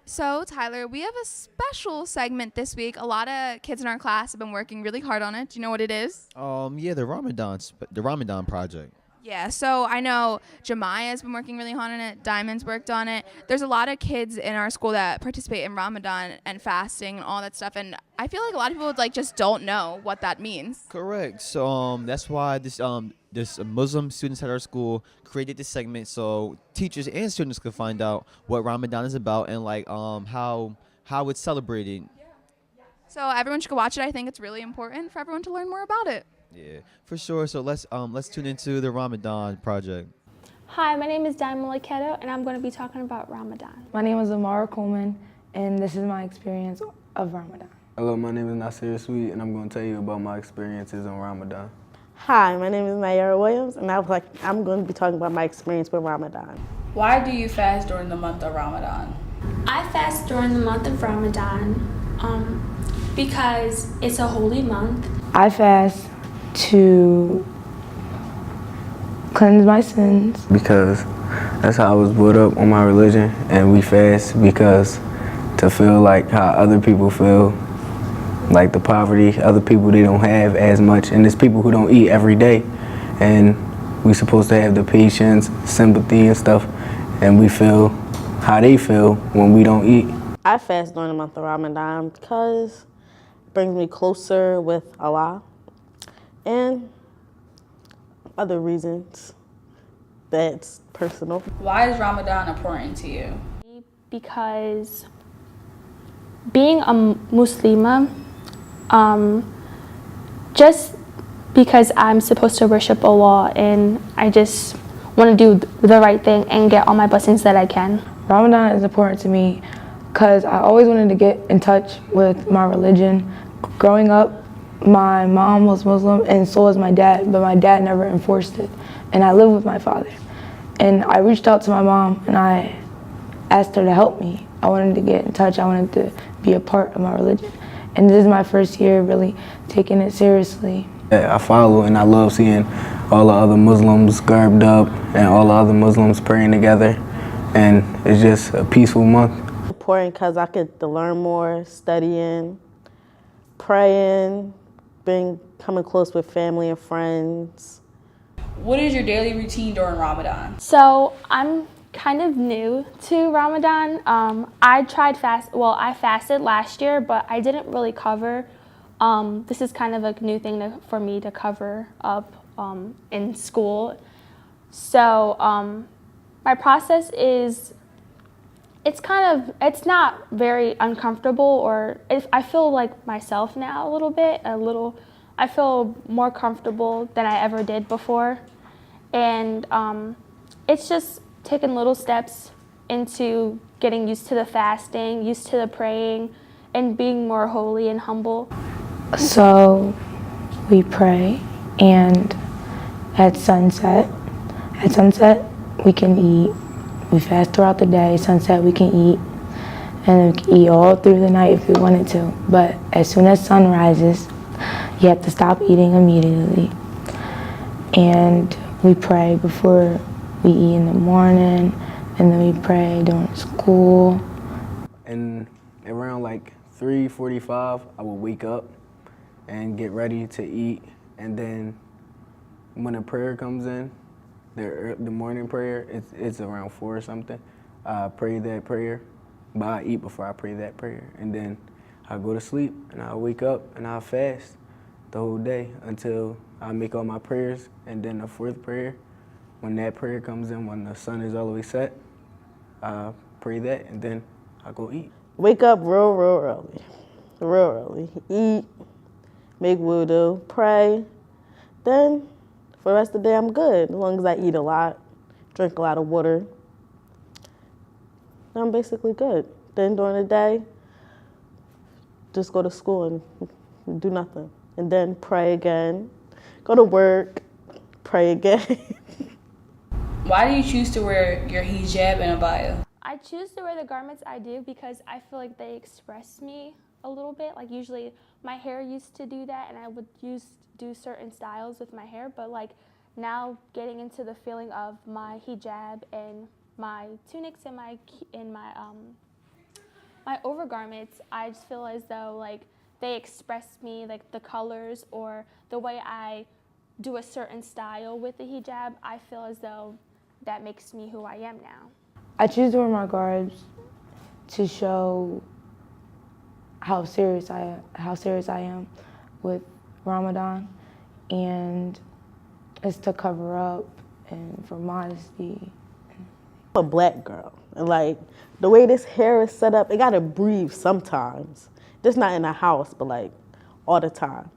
So, Tyler, we have a special segment this week. A lot of kids in our class have been working really hard on it. Do you know what it is? Yeah, the Ramadan project. Yeah, so I know Jemiah's been working really hard on it. Diamond's worked on it. There's a lot of kids in our school that participate in Ramadan and fasting and all that stuff. And I feel like a lot of people just don't know what that means. Correct. So that's why this Muslim students at our school created this segment so teachers and students could find out what Ramadan is about and how it's celebrated. So everyone should go watch it. I think it's really important for everyone to learn more about it. Yeah, for sure. So let's tune into the Ramadan project. Hi, my name is Diamond Laketo, and I'm going to be talking about Ramadan. My name is Amara Coleman, and this is my experience of Ramadan. Hello, my name is Nasir Sweet, and I'm going to tell you about my experiences on Ramadan. Hi, my name is Nayara Williams, and I'm going to be talking about my experience with Ramadan. Why do you fast during the month of Ramadan? I fast during the month of Ramadan because it's a holy month. I fast to cleanse my sins. Because that's how I was brought up on my religion, and we fast because to feel like how other people feel, like the poverty, other people, they don't have as much, and there's people who don't eat every day, and we supposed to have the patience, sympathy and stuff, and we feel how they feel when we don't eat. I fast during the month of Ramadan because it brings me closer with Allah and other reasons that's personal. Why is Ramadan important to you? Because being a Muslima, just because I'm supposed to worship Allah and I just want to do the right thing and get all my blessings that I can. Ramadan is important to me because I always wanted to get in touch with my religion. Growing up, my mom was Muslim and so was my dad, but my dad never enforced it. And I live with my father. And I reached out to my mom and I asked her to help me. I wanted to get in touch. I wanted to be a part of my religion. And this is my first year really taking it seriously. I follow and I love seeing all the other Muslims garbed up and all the other Muslims praying together. And it's just a peaceful month. Important because I get to learn more, studying, praying, coming close with family and friends. What is your daily routine during Ramadan? So I'm kind of new to Ramadan. I fasted last year, but I didn't really cover. This is kind of a new thing for me to cover up in school. So my process is, it's not very uncomfortable, or I feel like myself now a little bit. I feel more comfortable than I ever did before. And it's just taking little steps into getting used to the fasting, used to the praying, and being more holy and humble. So we pray, and at sunset we can eat. We fast throughout the day. Sunset we can eat, and we can eat all through the night if we wanted to. But as soon as sun rises, you have to stop eating immediately. And we pray before we eat in the morning, and then we pray during school. And around like 3:45, I will wake up and get ready to eat. And then when a prayer comes in, the morning prayer, it's around 4 or something. I pray that prayer, but I eat before I pray that prayer. And then I go to sleep and I wake up and I fast the whole day until I make all my prayers. And then the fourth prayer, when that prayer comes in, when the sun is all the way set, I pray that and then I go eat. Wake up real early. Eat, make wudu, pray. Then for the rest of the day, I'm good. As long as I eat a lot, drink a lot of water, I'm basically good. Then during the day, just go to school and do nothing. And then pray again, go to work, pray again. Why do you choose to wear your hijab and abaya? I choose to wear the garments I do because I feel like they express me a little bit. Like usually my hair used to do that and I would do certain styles with my hair, but like now getting into the feeling of my hijab and my tunics and my My overgarments, I just feel as though like they express me, like the colors or the way I do a certain style with the hijab. I feel as though that makes me who I am now. I choose to wear my garbs to show how serious I am with Ramadan, and it's to cover up and for modesty. I'm a black girl, and like the way this hair is set up, it gotta breathe sometimes. Just not in the house, but like all the time.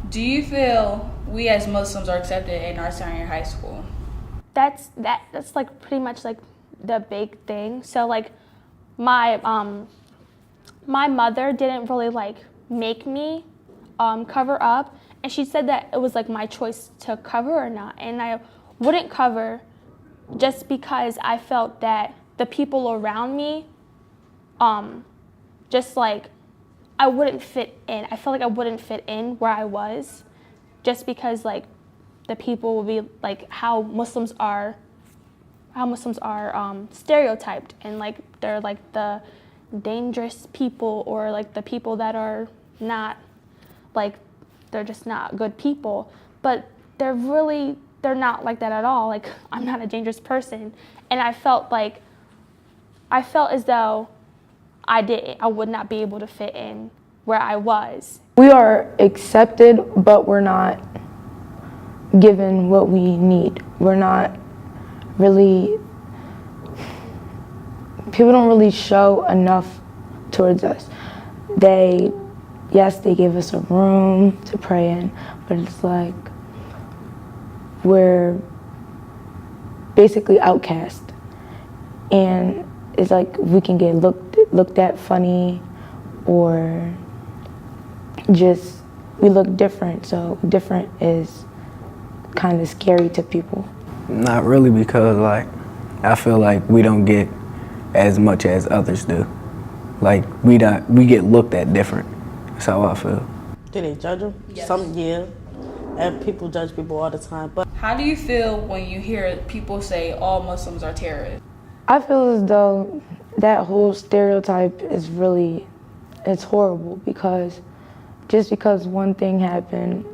Do you feel we as Muslims are accepted in our senior high school? That's like pretty much like the big thing. So like my my mother didn't really like make me cover up, and she said that it was like my choice to cover or not, and I wouldn't cover just because I felt that the people around me just like I wouldn't fit in. I felt like I wouldn't fit in where I was just because like the people will be like how Muslims are stereotyped, and like they're like the dangerous people, or like the people that are not like they're just not good people, but they're not like that at all. Like I'm not a dangerous person, and I felt as though I would not be able to fit in where I was. We are accepted, but we're not given what we need. We're not really, people don't really show enough towards us. Yes, they give us a room to pray in, but it's like we're basically outcast. And it's like we can get looked at funny, or just we look different. So different is kind of scary to people. Not really, because like I feel like we don't get as much as others do. Like we get looked at different. That's how I feel. Do they judge them? Yes. And people judge people all the time. But How do you feel when you hear people say all Muslims are terrorists? I feel as though that whole stereotype is it's horrible, because just because one thing happened,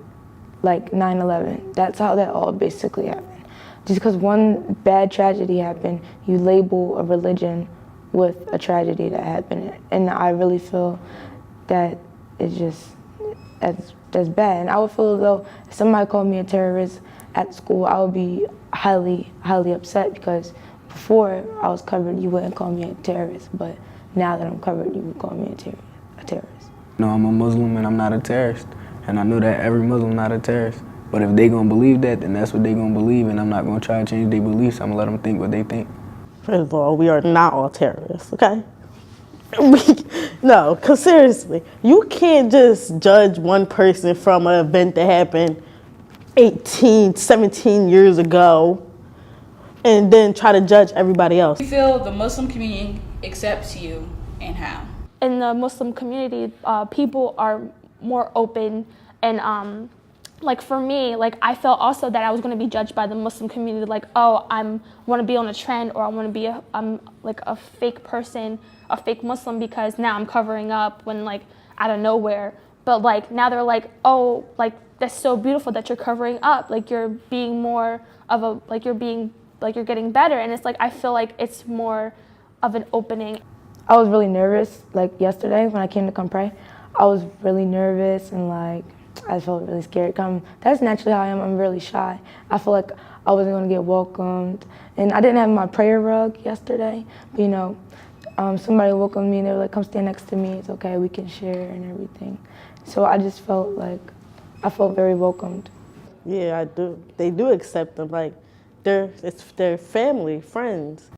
like 9/11, that's how that all basically happened. Just because one bad tragedy happened, you label a religion with a tragedy that happened. And I really feel that it's just, that's bad. And I would feel as though if somebody called me a terrorist at school, I would be highly, highly upset, because before I was covered, you wouldn't call me a terrorist, but now that I'm covered, you would call me a terrorist. No, I'm a Muslim and I'm not a terrorist. And I know that every Muslim not a terrorist. But if they gonna believe that, then that's what they gonna believe, and I'm not gonna try to change their beliefs. I'm gonna let them think what they think. first of all, we are not all terrorists, okay? No, because seriously, you can't just judge one person from an event that happened 18, 17 years ago and then try to judge everybody else. Do you feel the Muslim community accepts you, and how? In the Muslim community, people are more open, and like for me, like I felt also that I was going to be judged by the Muslim community, like, oh, want to be on a trend, or I want to be I'm like a fake person, a fake Muslim, because now I'm covering up when like out of nowhere. But like now they're like, oh, like that's so beautiful that you're covering up, like you're being more of a you're getting better, and it's like I feel like it's more of an opening. I was really nervous, like yesterday when I came to come pray. I was really nervous, and like I felt really scared. That's naturally how I am. I'm really shy. I feel like I wasn't going to get welcomed, and I didn't have my prayer rug yesterday. But somebody welcomed me, and they were like, "Come stand next to me. It's okay. We can share and everything." So I just felt like I felt very welcomed. Yeah, I do. They do accept them. Like it's their family, friends.